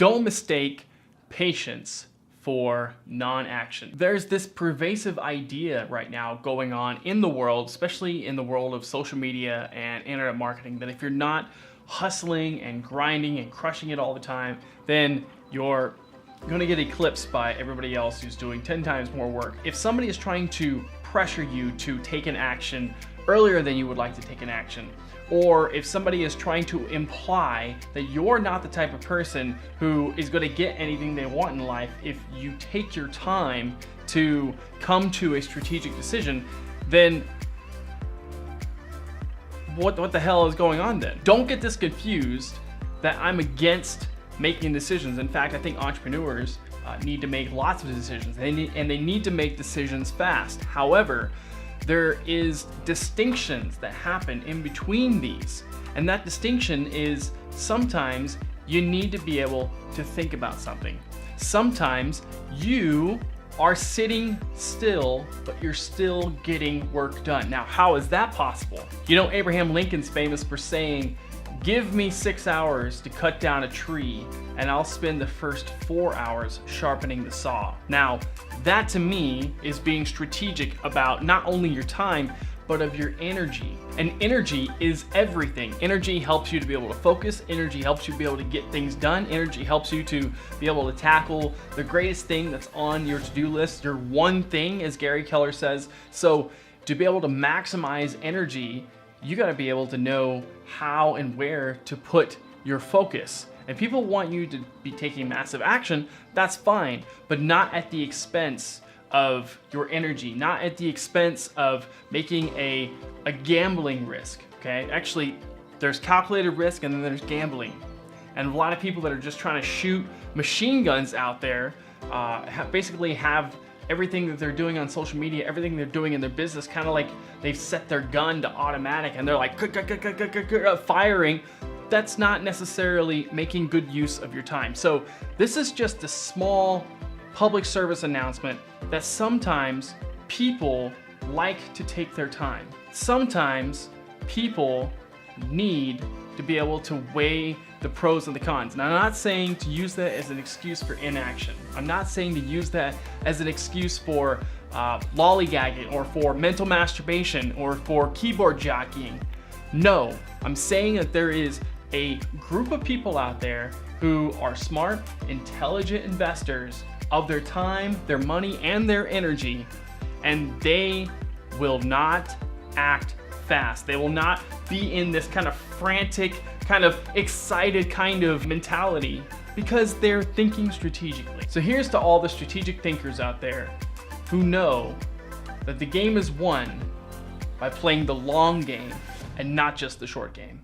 Don't mistake patience for non-action. There's this pervasive idea right now going on in the world, especially in the world of social media and internet marketing, that if you're not hustling and grinding and crushing it all the time, then you're gonna get eclipsed by everybody else who's doing 10 times more work. If somebody is trying to pressure you to take an action earlier than you would like to take an action, or if somebody is trying to imply that you're not the type of person who is going to get anything they want in life if you take your time to come to a strategic decision, then what the hell is going on then? Don't get this confused that I'm against making decisions. In fact, I think entrepreneurs need to make lots of decisions, and they need to make decisions fast. However, there is distinctions that happen in between these, and that distinction is sometimes you need to be able to think about something. Sometimes you are sitting still, but you're still getting work done. Now, how is that possible? You know, Abraham Lincoln's famous for saying, "Give me 6 hours to cut down a tree, and I'll spend the first 4 hours sharpening the saw." Now, that to me is being strategic about not only your time, but of your energy. And energy is everything. Energy helps you to be able to focus. Energy helps you be able to get things done. Energy helps you to be able to tackle the greatest thing that's on your to-do list, your one thing, as Gary Keller says. So to be able to maximize energy, you gotta be able to know how and where to put your focus. And people want you to be taking massive action, that's fine, but not at the expense of your energy, not at the expense of making a gambling risk, okay? Actually, there's calculated risk and then there's gambling. And a lot of people that are just trying to shoot machine guns out there basically have everything that they're doing on social media, everything they're doing in their business, kind of like they've set their gun to automatic and they're like firing. That's not necessarily making good use of your time. So this is just a small public service announcement that sometimes people like to take their time. Sometimes people need to be able to weigh the pros and the cons. Now, I'm not saying to use that as an excuse for inaction. I'm not saying to use that as an excuse for lollygagging or for mental masturbation or for keyboard jockeying. No, I'm saying that there is a group of people out there who are smart, intelligent investors of their time, their money, and their energy, and they will not act fast. They will not be in this kind of frantic, kind of excited kind of mentality because they're thinking strategically. So here's to all the strategic thinkers out there who know that the game is won by playing the long game and not just the short game.